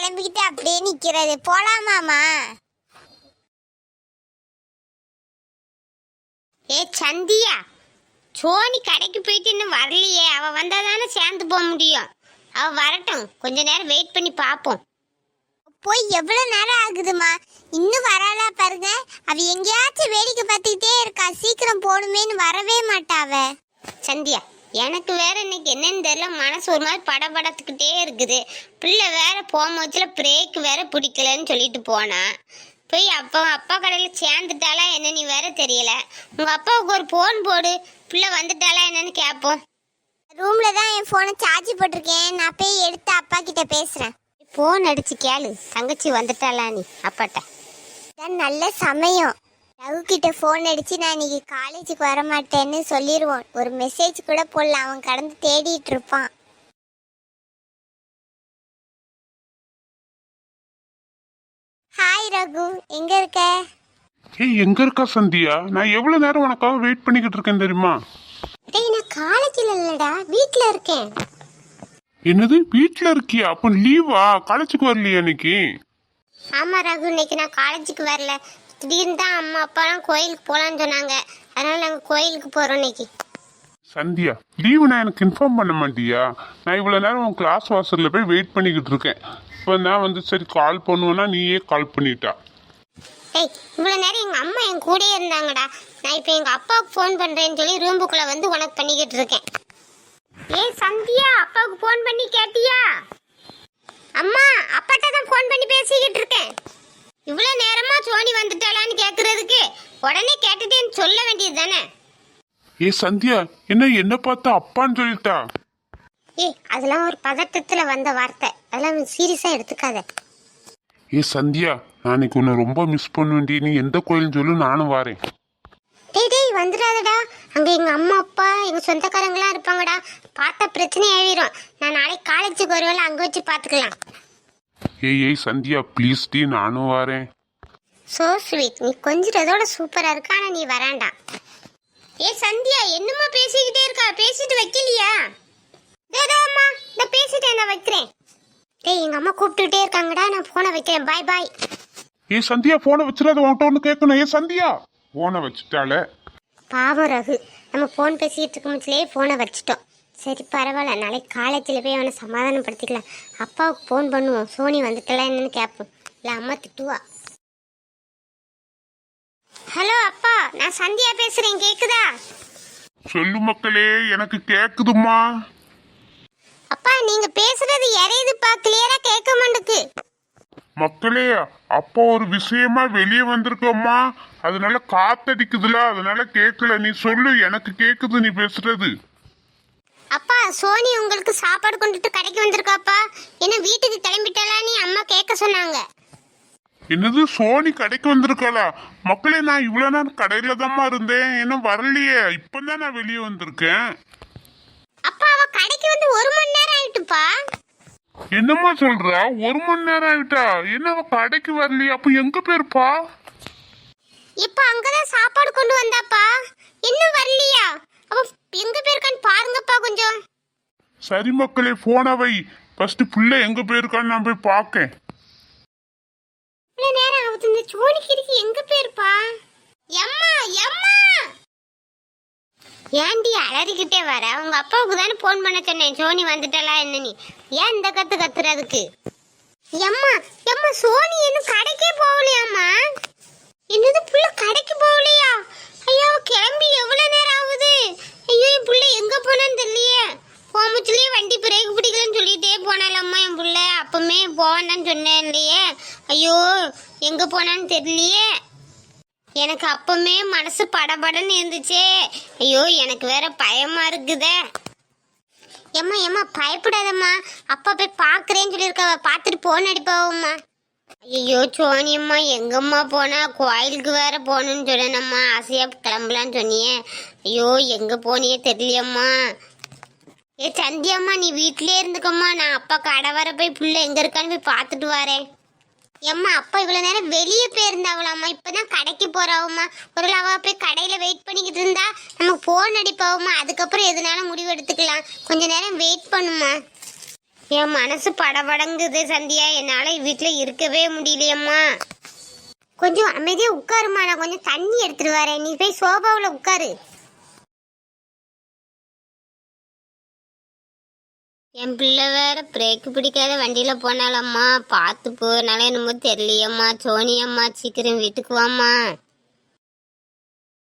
கிளம்பிக்கிட்டு அப்படியே நிக்கிறது. போலாமாமா? ஏ சந்தியா, சோனி கடைக்கு போயிட்டு இன்னும் வரலையே. அவ வந்தாதானே சேர்ந்து போக முடியும். அவ வரட்டும், கொஞ்ச நேரம் வெயிட் பண்ணி பார்ப்போம். போய் எவ்வளவு நேரம் ஆகுதுமா, இன்னும் வராளா பாருங்க. அவ எங்கேயாச்சும் வேடிக்கை பார்த்துக்கிட்டே இருக்கா. சீக்கிரம் போகணுமேன்னு வரவே மாட்டாவ. சந்தியா, எனக்கு வேற இன்னைக்கு என்னன்னு தெரியல, மனசு ஒரு மாதிரி படபடத்துக்கிட்டே இருக்குது. பிள்ளை வேற போகும்போதுல பிரேக் வேற பிடிக்கலன்னு சொல்லிட்டு போனா. போய் அப்பா கடையில் சேர்ந்துட்டாளா என்னன்னு வேற தெரியல. உங்க அப்பாவுக்கு ஒரு போன் போடு, பிள்ளை வந்துட்டாளா என்னன்னு கேட்போம். ரூம்ல தான் என் போனை சார்ஜ் போட்டிருக்கேன். நான் போய் எடுத்து அப்பா கிட்ட பேசுறேன். போன் அடிச்சு கேளு, தங்கச்சி வந்துட்டாளா நீ அப்பாட்ட. இதான் நல்ல சமயம். ரகு கிட்ட போன் அடிச்சு நான் இன்னைக்கு காலேஜுக்கு வரமாட்டேன்னு சொல்லிடுவோம். ஒரு மெசேஜ் கூட போடலாம், அவன் கடந்து தேடிட்டு இருப்பான். ஹாய் ரகு, எங்க இருக்க? ஏய், எங்க இருக்கா சந்தியா? நான் எவ்வளவு நேரம் உனக்காக வெயிட் பண்ணிக்கிட்டு இருக்கேன் தெரியுமா? டேய், நான் காலேஜ்ல இல்லடா, வீட்ல இருக்கேன். என்னது, வீட்ல இருக்கியா? அப்ப லீவா? காலேஜுக்கு வரலையா இன்னைக்கு? ஆமா ரகு, இன்னைக்கு நான் காலேஜுக்கு வரல. திடீர்னு தான் அம்மா அப்பாலாம் கோயிலுக்கு போலான்னு சொன்னாங்க. அதனால நாங்க கோயிலுக்கு போறோம் இன்னைக்கு. சந்தியா, லீவுனா எனக்கு இன்ஃபார்ம் பண்ண மாட்டியா? நான் இவ்வளவு நேரம் உன் கிளாஸ் வாசல்ல போய் வெயிட் பண்ணிக்கிட்டு இருக்கேன். இப்போ நான் வந்து சரி கால் பண்ணுவேன்னா நீயே கால் பண்ணிட்டா. ஏய், இவ்வளவு நேரம் எங்க அம்மா என் கூடயே இருந்தாங்கடா. நான் இப்போ எங்க அப்பாவுக்கு ஃபோன் பண்றேன்னு சொல்லி ரூமுக்குள்ள வந்து உனக்கு பண்ணிக்கிட்டு இருக்கேன். ஏய் சந்தியா, அப்பாவுக்கு ஃபோன் பண்ணி கேட்டியா? அம்மா, அப்பாட்ட தான் ஃபோன் பண்ணி பேசிக்கிட்டு இருக்கேன். இவ்வளவு நேரமா சோனி வந்துட்டாளான்னு கேக்குறதுக்கு உடனே கேட்டுட்டேன்னு சொல்ல வேண்டியது தானே? ஏ சந்தியா, என்ன பார்த்தா அப்பான்னு சொல்லிட்டா? ஏய், அதெல்லாம் ஒரு பதட்டத்துல வந்த வார்த்தை, அதெல்லாம் சீரியஸா எடுத்துக்காத. ஏ சந்தியா, நான் இன்னைக்கு உன்னை ரொம்ப மிஸ் பண்ணுவேன்டி. நீ எந்த கோயில்னு சொல்லு, நானும் வரேன். டேய் வந்துடாதடா. அங்க எங்க அம்மா அப்பா எங்க சொந்தக்காரங்களாம் இருப்பாங்கடா. பார்த்தா பிரச்சனை ஆயிரும். நான் நாளைக்கு காலேஜுக்கு வருவேன், அங்க வச்சு பாத்துக்கலாம். ஏய் சந்தியா, ப்ளீஸ் டி, நானும் வரேன். சோ ஸ்வீட், நீ கொஞ்சிறதோட சூப்பரா இருக்கா, ஆனா நீ வராண்டா. ஏ சந்தியா, என்னமா பேசிக்கிட்டே இருக்கா? பேசிட்டு வைக்கலையா? அம்மா, நான் பேசிட்டேன், நான் வைக்கிறேன். டேய், எங்க அம்மா கூப்பிட்டுட்டே இருக்காங்கடா, நான் போனை வைக்கிறேன். பாய் பாய். ஏ சந்தியா, போனை வச்சிடாத, உன்கிட்ட ஒன்று கேட்கணும். ஏ சந்தியா, போனை வச்சுட்டால. பாவம் ரகு, நம்ம போன் பேசிட்டு இருக்கும்போதுலேயே போனை வச்சுட்டோம். சரி பரவாயில்ல, நாளைக்கு காலேஜில் போய் அவனை சமாதானப்படுத்திக்கலாம். அப்பாவுக்கு ஃபோன் பண்ணுவோம், சோனி வந்துட்டலாம் என்னன்னு கேட்போம். இல்லை அம்மா திட்டுவா. ஹலோ அப்பா, நான் சந்தியா பேசுறேன், கேக்குதா? சொல்லு மக்களே, எனக்கு கேக்குதுமா. அப்பா, நீங்க பேசுறது எறையுதுப்பா, கிளியரா கேட்க மாட்டேங்குது. மக்களே, அப்போ ஒரு விஷயமா வெளியே வந்திருக்கோம்மா, அதனால காத்தடிக்குதுல, அதனால கேட்கல. நீ சொல்லு, எனக்கு கேக்குது நீ பேசுறது. அப்பா, சோனி உங்களுக்கு சாப்பாடு கொண்டுட்டு கடைக்கு வந்திருக்காப்பா. என்ன வீட்டுக்கு கிளம்பிட்டாலா நீ அம்மா கேட்க சொன்னாங்க. என்னது, சோனி கடைக்கு வந்திருக்காளா? மக்களே, நான் இவ்வளவு நேரம் கடையில தான்மா இருந்தேன், இன்னும் வரலையே. இப்பதான் நான் வெளியே வந்திருக்கேன். அப்பா, அவ கடைக்கு வந்து 1 மணி நேரம் ஆயிட்டுப்பா. என்னம்மா சொல்ற? 1 மணி நேரம் ஆயிட்டா? என்ன அவ கடைக்கு வரலையா? அப்ப எங்க போயிருப்பா? இப்ப அங்கதான் சாப்பாடு கொண்டு வந்தாப்பா, இன்னும் வரலையா? அவ எங்க போயிருக்கான்னு பாருங்கப்பா கொஞ்சம். சரி மக்களே, போன வை. ஃபர்ஸ்ட் புள்ள எங்க போயிருக்கான்னு நான் போய் பார்க்கேன். இவ்வளவு நேரம் ஆகுது, இந்த சோனி கிறுக்கி எங்க போயிருப்பா? எம்மா எம்மா, ஏன்டி அலறிக்கிட்டே வர? உங்க அப்பாவுக்கு தானே போன் பண்ண சொன்னேன், சோனி வந்துட்டாளா என்ன. நீ ஏன் இந்த கத்துறதுக்கு? எம்மா எம்மா, சோனி இன்னும் கடைக்கே போகலையாம்மா? என்னது, புள்ள கடைக்கு போகலையா? ஐயோ, கிளம்பி எவ்வளவு நேரம் ஆகுது? ஐயோ, என் புள்ள எங்க போனான்னு தெரியலையே. போமுச்சுலயே வண்டி பிரேக் பிடிக்கலன்னு சொல்லிட்டே போனாலம்மா என் புள்ள. அப்பமே போவான்னு சொன்னேன் இல்லையே. ஐயோ, எங்க போனான்னு தெரியலையே. எனக்கு அப்பமே மனசு படபடன்னு இருந்துச்சே. ஐயோ, எனக்கு வேற பயமா இருக்குதே. எம்மா எம்மா, பயப்படாதம்மா, அப்பா போய் பாக்குறேன்னு சொல்லியிருக்கா, பார்த்துட்டு போன் அடிப்பாவம்மா. ஐயோ சோனியம்மா, எங்கம்மா போனா? கோயிலுக்கு வேற போகணும்னு சொன்னேனம்மா, ஆசையா கிளம்பலான்னு சொன்னியே. ஐயோ, எங்க போனியே தெரியலையம்மா. ஏ சந்தியம்மா, நீ வீட்டிலே இருந்துக்கம்மா, நான் அப்பா கடை வர போய் புள்ள எங்க இருக்கான்னு போய் பார்த்துட்டு வரேன். எம்மா, அப்பா இவ்வளவு நேரம் வெளியே போயிருந்தாவலாம்மா, இப்பதான் கடைக்கு போறாவம்மா. ஒரு அவ போய் கடையில வெயிட் பண்ணிக்கிட்டு இருந்தா நமக்கு போன் அடிப்பாவம்மா. அதுக்கப்புறம் எதுனாலும் முடிவு எடுத்துக்கலாம், கொஞ்ச நேரம் வெயிட் பண்ணுமா. என் மனசு படபடங்குது சந்தியா, என்னால வீட்டுல இருக்கவே முடியலையம்மா. கொஞ்சம் அமைதியா உட்காருமா, நான் கொஞ்சம் தண்ணி எடுத்துட்டு வரேன், நீ போய் சோபாவுல உட்காரு. என் பிள்ளை வேற பிரேக் பிடிக்காத வண்டியில போனாலம்மா, பார்த்து போனால என்னமோ தெரியலையம்மா. சோனியம்மா சீக்கிரம் வீட்டுக்கு வாம்மா.